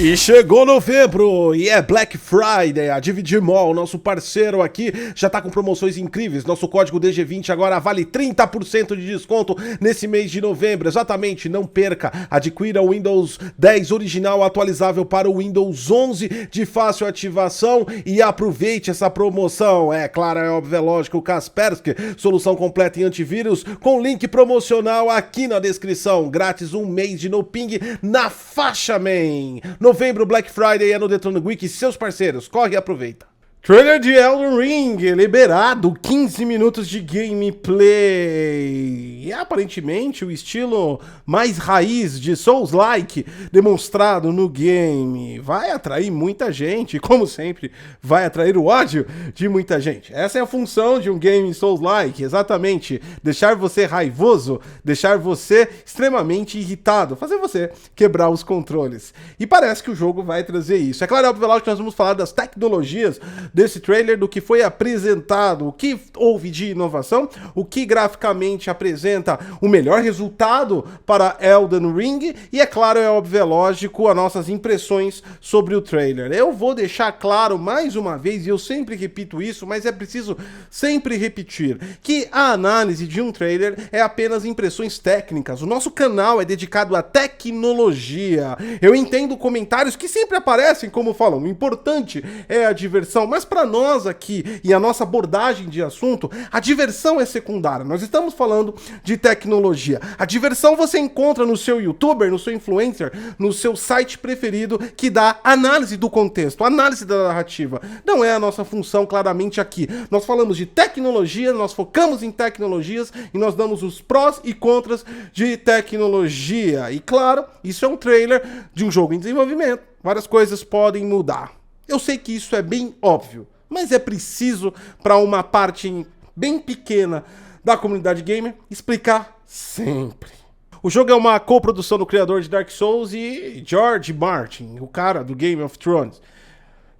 E chegou novembro e é Black Friday, a Dividir Mall, nosso parceiro aqui, já tá com promoções incríveis. Nosso código DG20 agora vale 30% de desconto nesse mês de novembro. Exatamente, não perca, adquira o Windows 10 original atualizável para o Windows 11 de fácil ativação e aproveite essa promoção. É claro, é óbvio, é lógico, Kaspersky, solução completa em antivírus, com link promocional aqui na descrição. Grátis um mês de no ping na faixa, man. Novembro, Black Friday é no Detona Week e seus parceiros. Corre e aproveita. Trailer de Elden Ring, liberado, 15 minutos de gameplay. E aparentemente o estilo mais raiz de Souls-like demonstrado no game vai atrair muita gente, como sempre, vai atrair o ódio de muita gente. Essa é a função de um game Souls-like, exatamente, deixar você raivoso, deixar você extremamente irritado, fazer você quebrar os controles. E parece que o jogo vai trazer isso. É claro, é óbvio que nós vamos falar das tecnologias desse trailer, do que foi apresentado, o que houve de inovação, o que graficamente apresenta o melhor resultado para Elden Ring e, é claro, é óbvio, é lógico, as nossas impressões sobre o trailer. Eu vou deixar claro mais uma vez, e eu sempre repito isso, mas é preciso sempre repetir, que a análise de um trailer é apenas impressões técnicas. O nosso canal é dedicado à tecnologia. Eu entendo comentários que sempre aparecem como falam, o importante é a diversão, mas para nós aqui e a nossa abordagem de assunto, a diversão é secundária. Nós estamos falando de tecnologia. A diversão você encontra no seu youtuber, no seu influencer, no seu site preferido que dá análise do contexto, análise da narrativa. Não é a nossa função claramente aqui. Nós falamos de tecnologia, nós focamos em tecnologias e nós damos os prós e contras de tecnologia. E claro, isso é um trailer de um jogo em desenvolvimento. Várias coisas podem mudar. Eu sei que isso é bem óbvio, mas é preciso, para uma parte bem pequena da comunidade gamer, explicar sempre. O jogo é uma coprodução do criador de Dark Souls e George Martin, o cara do Game of Thrones.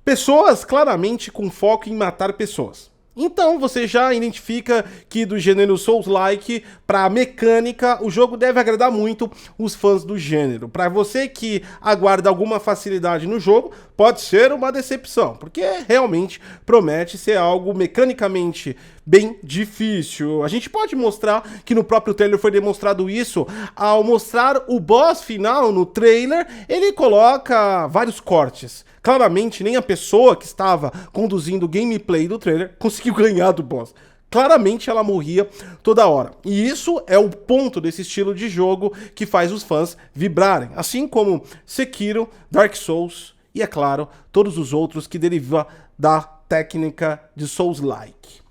Pessoas claramente com foco em matar pessoas. Então você já identifica que do gênero Souls-like para a mecânica, o jogo deve agradar muito os fãs do gênero. Para você que aguarda alguma facilidade no jogo, pode ser uma decepção, porque realmente promete ser algo mecanicamente bem difícil. A gente pode mostrar que no próprio trailer foi demonstrado isso. Ao mostrar o boss final no trailer, ele coloca vários cortes. Claramente, nem a pessoa que estava conduzindo o gameplay do trailer conseguiu ganhar do boss. Claramente ela morria toda hora. E isso é o ponto desse estilo de jogo que faz os fãs vibrarem. Assim como Sekiro, Dark Souls e, é claro, todos os outros que derivam da técnica de Souls-like.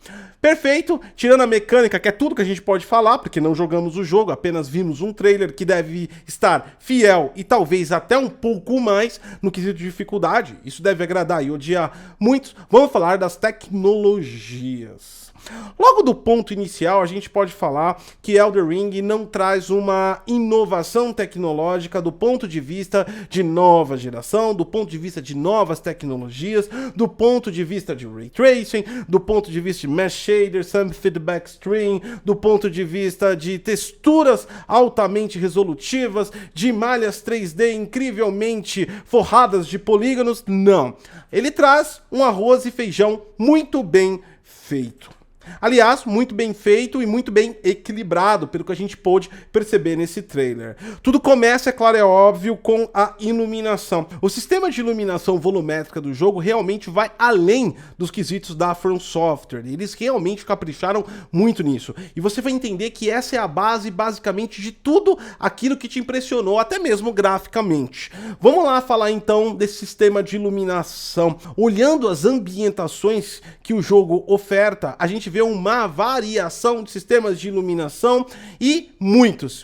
Perfeito, tirando a mecânica, que é tudo que a gente pode falar, porque não jogamos o jogo, apenas vimos um trailer que deve estar fiel e talvez até um pouco mais no quesito de dificuldade. Isso deve agradar e odiar muitos. Vamos falar das tecnologias. Logo do ponto inicial, a gente pode falar que Elden Ring não traz uma inovação tecnológica do ponto de vista de nova geração, do ponto de vista de novas tecnologias, do ponto de vista de Ray Tracing, do ponto de vista de Mesh Shader, Some Feedback Stream, do ponto de vista de texturas altamente resolutivas, de malhas 3D incrivelmente forradas de polígonos. Não. Ele traz um arroz e feijão muito bem feito. Aliás, muito bem feito e muito bem equilibrado, pelo que a gente pôde perceber nesse trailer. Tudo começa, é claro, é óbvio, com a iluminação. O sistema de iluminação volumétrica do jogo realmente vai além dos quesitos da From Software. Eles realmente capricharam muito nisso. E você vai entender que essa é a base, basicamente, de tudo aquilo que te impressionou, até mesmo graficamente. Vamos lá falar, então, desse sistema de iluminação. Olhando as ambientações que o jogo oferta, a gente vê uma variação de sistemas de iluminação e muitos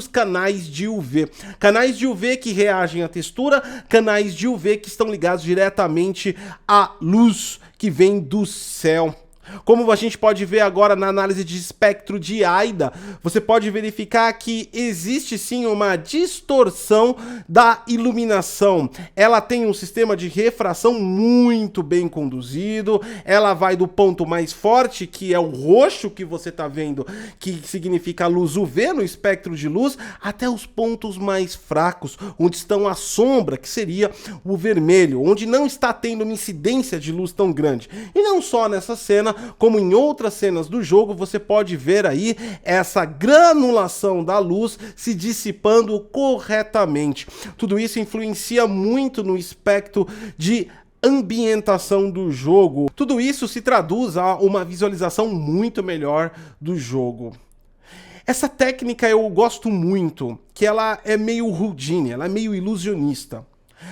canais de UV. Canais de UV que reagem à textura, canais de UV que estão ligados diretamente à luz que vem do céu. Como a gente pode ver agora na análise de espectro de AIDA, você pode verificar que existe sim uma distorção da iluminação. Ela tem um sistema de refração muito bem conduzido, ela vai do ponto mais forte, que é o roxo que você está vendo, que significa a luz UV no espectro de luz, até os pontos mais fracos, onde estão a sombra, que seria o vermelho, onde não está tendo uma incidência de luz tão grande. E não só nessa cena, como em outras cenas do jogo, você pode ver aí essa granulação da luz se dissipando corretamente. Tudo isso influencia muito no espectro de ambientação do jogo. Tudo isso se traduz a uma visualização muito melhor do jogo. Essa técnica eu gosto muito, que ela é meio Houdini, ela é meio ilusionista.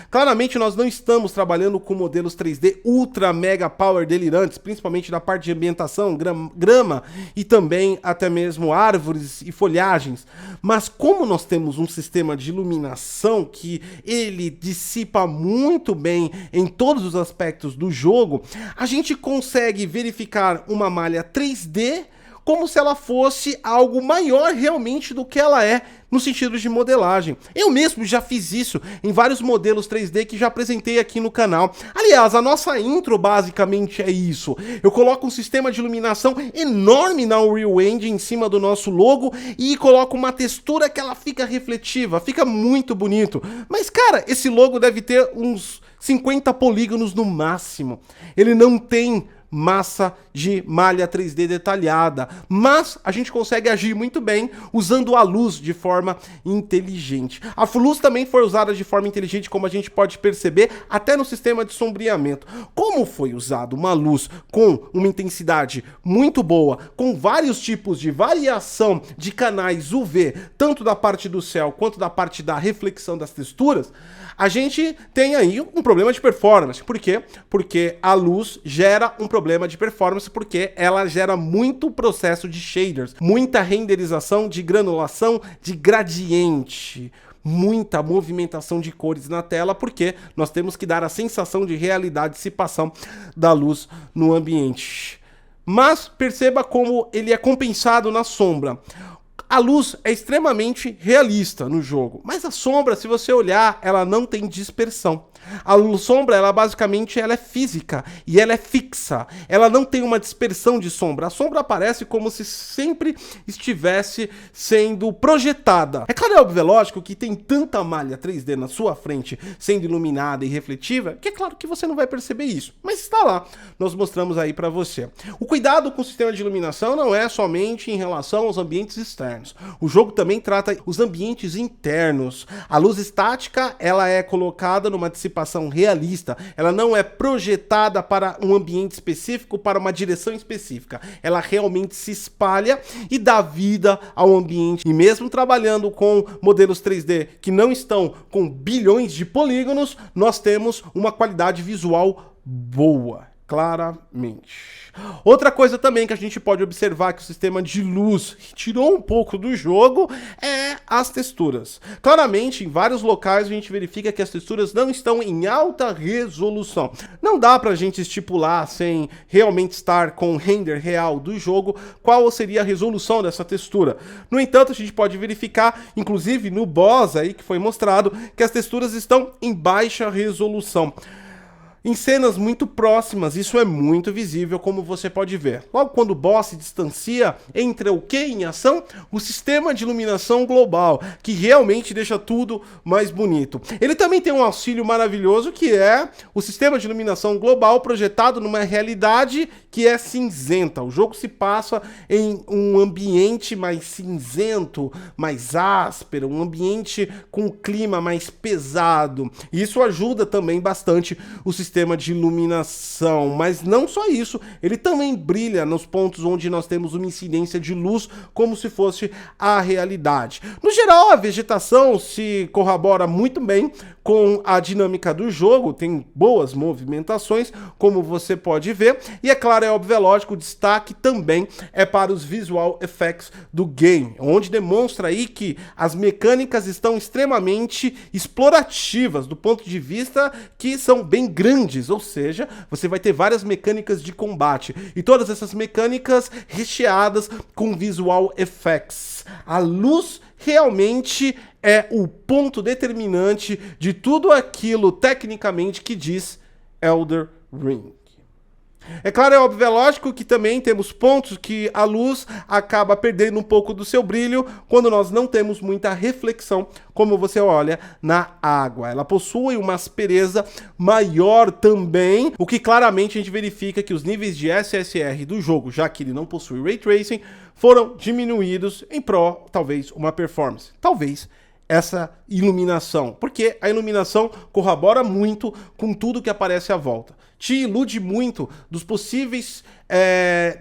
Claramente nós não estamos trabalhando com modelos 3D ultra mega power delirantes, principalmente na parte de ambientação, grama e também até mesmo árvores e folhagens. Mas como nós temos um sistema de iluminação que ele dissipa muito bem em todos os aspectos do jogo, a gente consegue verificar uma malha 3D como se ela fosse algo maior realmente do que ela é no sentido de modelagem. Eu mesmo já fiz isso em vários modelos 3D que já apresentei aqui no canal. Aliás, a nossa intro basicamente é isso. Eu coloco um sistema de iluminação enorme na Unreal Engine em cima do nosso logo e coloco uma textura que ela fica refletiva, fica muito bonito. Mas cara, esse logo deve ter uns 50 polígonos no máximo. Ele não tem massa de malha 3D detalhada, mas a gente consegue agir muito bem usando a luz de forma inteligente. A luz também foi usada de forma inteligente, como a gente pode perceber, até no sistema de sombreamento. Como foi usado uma luz com uma intensidade muito boa, com vários tipos de variação de canais UV, tanto da parte do céu quanto da parte da reflexão das texturas, a gente tem aí um problema de performance. Por quê? Porque a luz gera um problema de performance, porque ela gera muito processo de shaders, muita renderização de granulação de gradiente, muita movimentação de cores na tela, porque nós temos que dar a sensação de realidade, dissipação da luz no ambiente. Mas perceba como ele é compensado na sombra. A luz é extremamente realista no jogo, mas a sombra, se você olhar, ela não tem dispersão. A sombra, ela basicamente ela é física e ela é fixa. Ela não tem uma dispersão de sombra. A sombra aparece como se sempre estivesse sendo projetada. É claro, é óbvio, lógico que tem tanta malha 3D na sua frente sendo iluminada e refletiva, que é claro que você não vai perceber isso. Mas está lá, nós mostramos aí para você. O cuidado com o sistema de iluminação não é somente em relação aos ambientes externos. O jogo também trata os ambientes internos. A luz estática, ela é colocada numa dissipação realista, ela não é projetada para um ambiente específico, para uma direção específica, ela realmente se espalha e dá vida ao ambiente. E mesmo trabalhando com modelos 3D que não estão com bilhões de polígonos, nós temos uma qualidade visual boa, claramente. Outra coisa também que a gente pode observar que o sistema de luz tirou um pouco do jogo é as texturas. Claramente, em vários locais a gente verifica que as texturas não estão em alta resolução. Não dá pra gente estipular, sem realmente estar com o render real do jogo, qual seria a resolução dessa textura. No entanto, a gente pode verificar, inclusive no boss aí que foi mostrado, que as texturas estão em baixa resolução. Em cenas muito próximas, isso é muito visível, como você pode ver. Logo quando o boss se distancia, entra o que em ação? O sistema de iluminação global, que realmente deixa tudo mais bonito. Ele também tem um auxílio maravilhoso, que é o sistema de iluminação global projetado numa realidade que é cinzenta. O jogo se passa em um ambiente mais cinzento, mais áspero, um ambiente com um clima mais pesado. Isso ajuda também bastante o sistema de iluminação, mas não só isso, ele também brilha nos pontos onde nós temos uma incidência de luz, como se fosse a realidade. No geral, a vegetação se corrobora muito bem com a dinâmica do jogo, tem boas movimentações, como você pode ver, e é claro, é óbvio, é lógico, o destaque também é para os visual effects do game, onde demonstra aí que as mecânicas estão extremamente explorativas, do ponto de vista que são bem grandes grandes, ou seja, você vai ter várias mecânicas de combate, e todas essas mecânicas recheadas com visual effects. A luz realmente é o ponto determinante de tudo aquilo, tecnicamente, que diz Elden Ring. É claro, é óbvio, é lógico que também temos pontos que a luz acaba perdendo um pouco do seu brilho quando nós não temos muita reflexão, como você olha na água. Ela possui uma aspereza maior também, o que claramente a gente verifica que os níveis de SSR do jogo, já que ele não possui Ray Tracing, foram diminuídos em pró, talvez, uma performance. Talvez essa iluminação, porque a iluminação corrobora muito com tudo que aparece à volta. Te ilude muito dos possíveis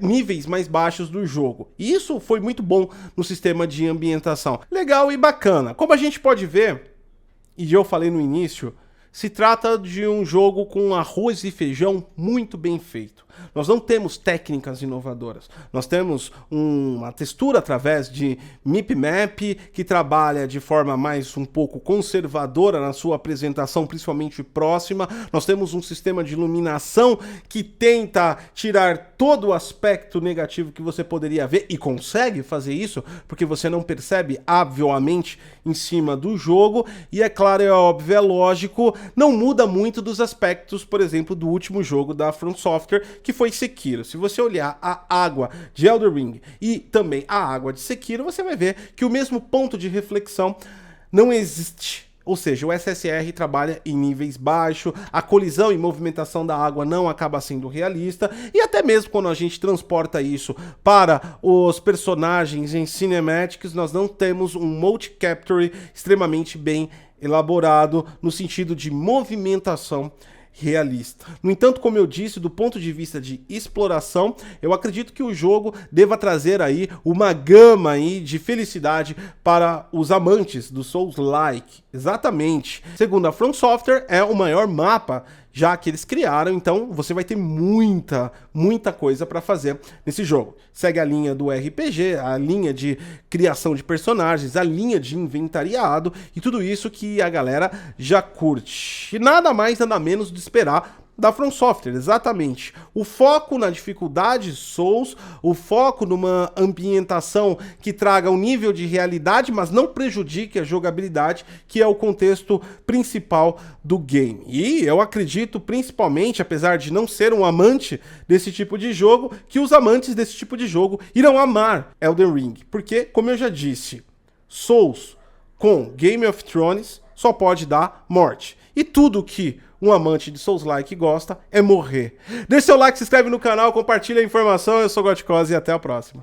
níveis mais baixos do jogo. E isso foi muito bom no sistema de ambientação. Legal e bacana. Como a gente pode ver, e eu falei no início, se trata de um jogo com arroz e feijão muito bem feito. Nós não temos técnicas inovadoras. Nós temos uma textura através de mip-map que trabalha de forma mais um pouco conservadora na sua apresentação, principalmente próxima. Nós temos um sistema de iluminação que tenta tirar todo o aspecto negativo que você poderia ver e consegue fazer isso porque você não percebe obviamente em cima do jogo. E é claro, é óbvio, é lógico, não muda muito dos aspectos, por exemplo, do último jogo da From Software, que foi Sekiro. Se você olhar a água de Elden Ring e também a água de Sekiro, você vai ver que o mesmo ponto de reflexão não existe. Ou seja, o SSR trabalha em níveis baixos, a colisão e movimentação da água não acaba sendo realista, e até mesmo quando a gente transporta isso para os personagens em cinematics, nós não temos um motion capture extremamente bem elaborado no sentido de movimentação realista. No entanto, como eu disse, do ponto de vista de exploração, eu acredito que o jogo deva trazer aí uma gama aí de felicidade para os amantes do Souls-like. Exatamente. Segundo a From Software, é o maior mapa já que eles criaram, então você vai ter muita coisa para fazer nesse jogo. Segue a linha do RPG, a linha de criação de personagens, a linha de inventariado e tudo isso que a galera já curte. E nada mais, nada menos de esperar da From Software, exatamente. O foco na dificuldade Souls, o foco numa ambientação que traga um nível de realidade, mas não prejudique a jogabilidade, que é o contexto principal do game. E eu acredito, principalmente, apesar de não ser um amante desse tipo de jogo, que os amantes desse tipo de jogo irão amar Elden Ring. Porque, como eu já disse, Souls com Game of Thrones só pode dar morte. E tudo que um amante de Souls-like gosta é morrer. Deixe seu like, se inscreve no canal, compartilha a informação. Eu sou o Gotkos e até a próxima.